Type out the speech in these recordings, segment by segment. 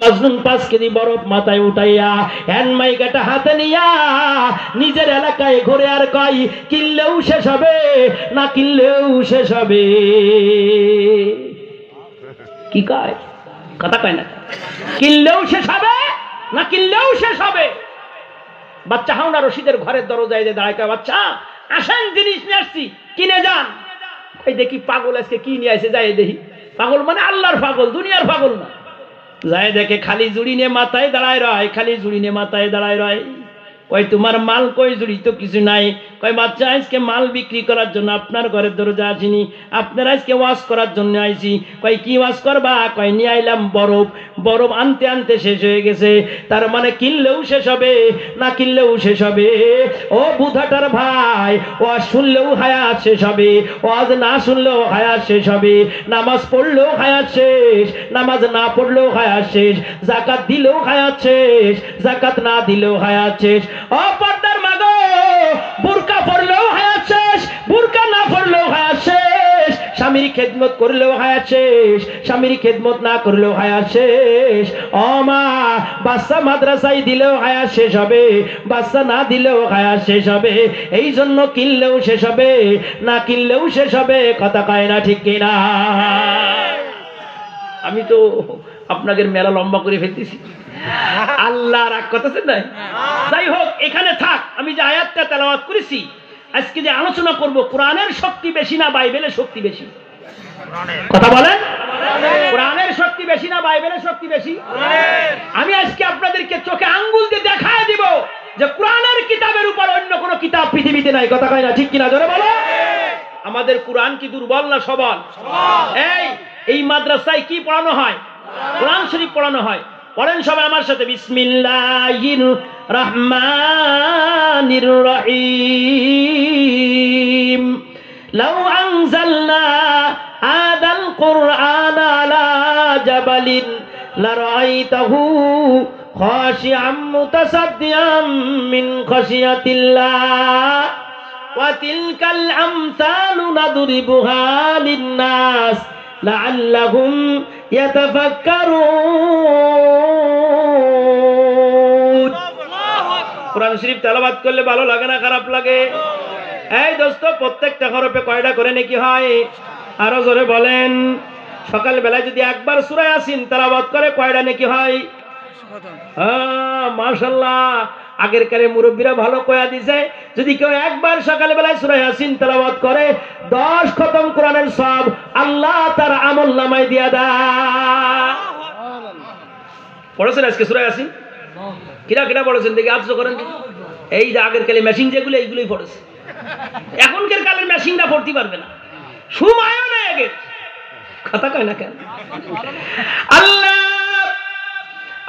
Majnun 5 KG বরফ মাথায় উঠাইয়া হ্যান্ড মাইকটা হাতে নিয়া নিজের এলাকায় ঘুরে আর কয় কিনলেও শেষ হবে না কিনলেও শেষ হবে। কি কয়? কথা কয় না, কিনলেও শেষ হবে না কিনলেও শেষ হবে। বাচ্চা হাওনা রশিদের ঘরের দরজায় যে দাঁড়ায় কয় বাচ্চা আসেন জিনিস নিয়ে আসছি কিনে যান। কই দেখি পাগল আজকে কি নিয়ে আসে, যাই দেখি। পাগল মানে আল্লাহর পাগল, দুনিয়ার পাগল না। যায় দেখে খালি জুড়ি নিয়ে মাথায় দাঁড়ায় রয়, খালি জুড়ি নিয়ে মাথায় দাঁড়ায় রয়। কই তোমার মাল কই? জুড়ি তো কিছু নাই। কই বাচ্চা আজকে মাল বিক্রি করার জন্য আপনার ঘরের দরজা আসিনি, আপনার আজকে ওয়াশ করার জন্য আইছি। কই কি ওয়াশ করবা? কই নিয়ে আইলাম বরফ। বরফ আনতে আনতে শেষ হয়ে গেছে। তার মানে কিনলেও শেষ হবে না কিনলেও শেষ হবে। ও বুধাটার ভাই, ওয়াজ শুনলেও হায়াত শেষ হবে, ওয়াজ না শুনলেও হায়াত শেষ হবে। নামাজ পড়লেও হায়াত শেষ, নামাজ না পড়লেও হায়াত শেষ। যাকাত দিলেও হায়াত শেষ, যাকাত না দিলেও হায়াত শেষ। ও পর্দার মা গো, বুরকা পড়লেও হায়াত শেষ, বুরকা না পড়লেও হায়াত শেষ। স্বামীর খেদমত করলেও হায়াত শেষ, স্বামীর খেদমত না করলেও হায়াত শেষ। ও মা, বাচ্চা মাদ্রাসায় দিলেও হায়াত শেষ হবে, বাচ্চা না দিলেও হায়াত শেষ হবে। এই জন্য কিনলেও শেষ হবে না কিনলেও শেষ হবে। কথা কয় না ঠিক কিনা? আমি তো আপনাদের মেলা লম্বা করে ফেলতেছি। আল্লাহ রাগ করতেছেন না? যাই হোক, এখানে থাক। আমি যে আয়াতটা তেলাওয়াত করেছি, আজকে যে আলোচনা করব, কোরআনের শক্তি বেশি না বাইবেলের শক্তি বেশি? কথা বলেন, কোরআনের শক্তি বেশি না বাইবেলের শক্তি বেশি? আমি আজকে আপনাদেরকে চোখে আঙ্গুল দিয়ে দেখায় দিব যে কোরআনের কিতাবের উপর অন্য কোন কিতাব পৃথিবীতে নাই। কথা কয় না ঠিক কিনা? জোরে বলো। আমাদের কোরআন কি দুর্বল না সবল? এই মাদ্রাসায় কি পড়ানো হয়? কোরআন শরীফ পড়ানো হয়। পড়েন সবাই আমার সাথে, বিসমিল্লাহির রহমানির রহিম। লাউ আনজালনা হাদাল কুরআন আলা জাবালিন লারাআইতাহু খাশিআম মুতাসাদ্দিআম মিন খাশিয়াতিল্লাহ ওয়া তিলকাল আমসালু নাদরিবুহা লিন-নাস লাআল্লাহুম ইয়াতাফাক্কারুন। কোরআন শরীফ তেলাওয়াত করলে ভালো লাগে না খারাপ লাগে? এই দোস্ত, প্রত্যেকটা হরফে কয়টা করে নেকি হয়? আরো জোরে বলেন। সকাল বেলায় যদি একবার সূরা ইয়াসিন তেলাওয়াত করে কয়টা নেকি হয়? মাশাআল্লাহ, আগের কালে মুরব্বীরা ভালো কয়া দিছে, যদি কেউ একবার সকাল বেলায় সূরা ইয়াসিন তেলাওয়াত করে 10 খতম কোরআনের সওয়াব আল্লাহ তার আমলনামায় দিয়া দেয়। পড়েছেন আজকে সূরা ইয়াসিন? কিরা কিরা পড়েছেন দেখি, আফসোস করেন। এই যে আগের কালে মেশিন যেগুলো, এইগুলোই পড়েছে। এখনকার কালের মেশিনটা পড়তে পারবে না, সময়ও নেই আগে। কথা কয় না কেন?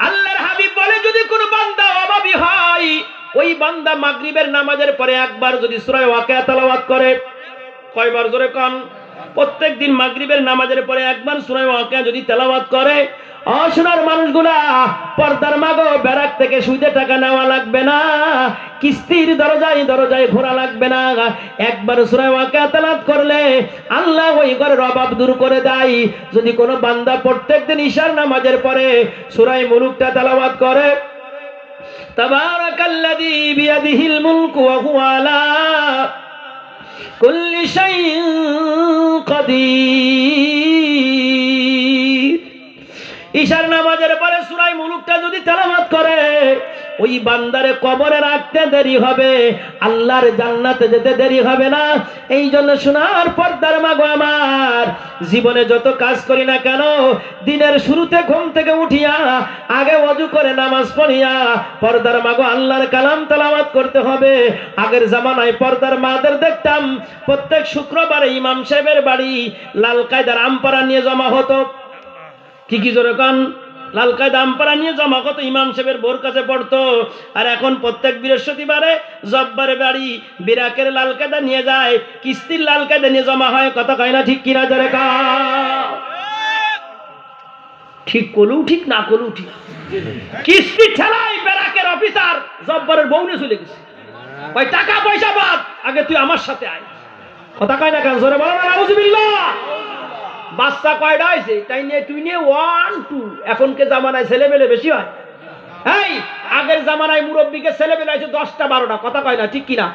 আল্লাহর হাবিব বলে, যদি কোন বান্দা অভাবী হয়, ওই বান্দা মাগরিবের নামাজের পরে একবার যদি সূরা ওয়াকিয়া তেলাওয়াত করে, কয়বার জোরে কোন? প্রত্যেকদিন মাগরিবের নামাজের পরে একবার সূরা ওয়াকিয়া যদি তেলাওয়াত করে, সোনার মানুষগুলা, পর্দার মাগো, ব্যারাক থেকে সুদে টাকা নেওয়া লাগবে না, কিস্তির দরজায় দরজায় ঘোরা লাগবে না। একবার সূরা ওয়াকিয়া তেলাওয়াত করলে আল্লাহ ওই ঘরের অভাব দূর করে দেয়। যদি কোনো বান্দা প্রত্যেকদিন ঈশার নামাজের পরে সূরা মুলুকটা তেলাওয়াত করে, তাবারাকাল্লাযী বিয়াদিহিল মুলকু ওয়া হুয়া আলা কুল্লি শাইইন কাদির, ঈশার নামাজের পরে সূরা মুলুকটা যদি তেলাওয়াত করে, ওই বান্দারে কবরে রাখতে দেরি হবে, আল্লাহর জান্নাতে যেতে দেরি হবে না। এই জন্য সোনার পর্দার মাগো আমার, জীবনে যত কাজ করি না কেন, দিনের শুরুতে ঘুম থেকে উঠিয়া আগে ওযু করে নামাজ পড়িয়া পর্দার মাগো আল্লাহর কালাম তেলাওয়াত করতে হবে। আগের জামানায় পর্দার মাদের দেখতাম প্রত্যেক শুক্রবারে ইমাম সাহেবের বাড়ি লাল কায়দার আমপাড়া নিয়ে জমা হতো। কি জোরে কান? লাল কায়দা আমপাড়া নিয়ে জমা হতো, ইমাম সাহেবের বোর কাছে পড়তো। আর এখন প্রত্যেক বৃহস্পতিবারে জব্বারে বাড়ি বিরাকের লাল কায়দা নিয়ে যায়, কিস্তির লাল কায়দা নিয়ে জমা হয়। কথা কয় না ঠিক কিনা? জোরে কান। ঠিক করলেও ঠিক, না করলেও ঠিক। কিস্তি ঠেলাই বিরাকের অফিসার জব্বারের বউ নিয়ে চলে গেছে। ওই টাকা পয়সা বাদ, আগে তুই আমার সাথে আয়। কথা কয় না কেন? জোরে বলো না নাউজুবিল্লাহ। বাচ্চা কয়টা হয়েছে তাই নিয়ে তুই নিয়ে 1 2 এখনকে জামানায় ছেলেমেলে বেশি হয়। এই আগের জামানায় মুরব্বীকে ছেলেমেলে হয়েছে 10টা 12টা, কথা কয় না ঠিক কিনা?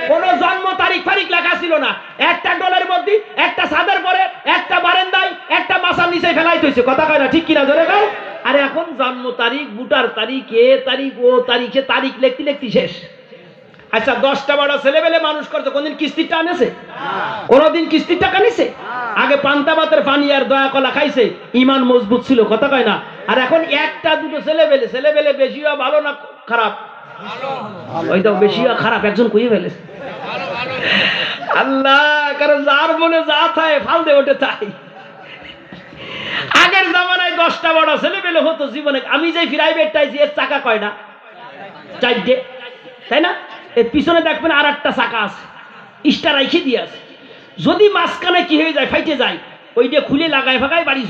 কোন জন্ম তারিখ ফারিখ লেখা ছিল না, একটা ডলের মধ্যে একটা ছাদের পরে একটা বারান্দায় একটা মাছার নিচে ফেলাইতে হয়েছে, কথা কয় না ঠিক কিনা জোরে গাও। আর এখন জন্ম তারিখ বুটার তারিখ এ তারিখ ও তারিখে তারিখ লিখতে লিখতে শেষ। আচ্ছা 10টা 12টা ছেলেমেলে মানুষ করছে, কোনদিন কিস্তির টাকা নিয়েছে? কোনদিন কিস্তির টাকা নিছে? আগে পান্তা ভাতের পানি আর দয়া কলা খাইছে, ইমান মজবুত ছিল, কথা কয় না? আর এখন একটা দুটো ছেলেবেলে বেশি ভালো না খারাপ? ওইটা বেশি খারাপ, একজন কইয়ে ফেলেছে। আল্লাহ, কারণ যার মনে যা থাকে ফাল দে ওঠে তাই। আগের জামানায় 10টা 12টা ছেলেবেলে হতো জীবনে। আমি যে প্রাইভেট টাইছি এর চাকা কয়টা? 4টে, তাই না? এর পিছনে দেখবেন আর একটা চাকা আছে, স্টার রাইখে দিয়ে আছে। যদি মাঝখানে কি হয়ে যায়, ফাইটে যায়, ওইটা খুলে লাগায় ফাগায় বাড়ি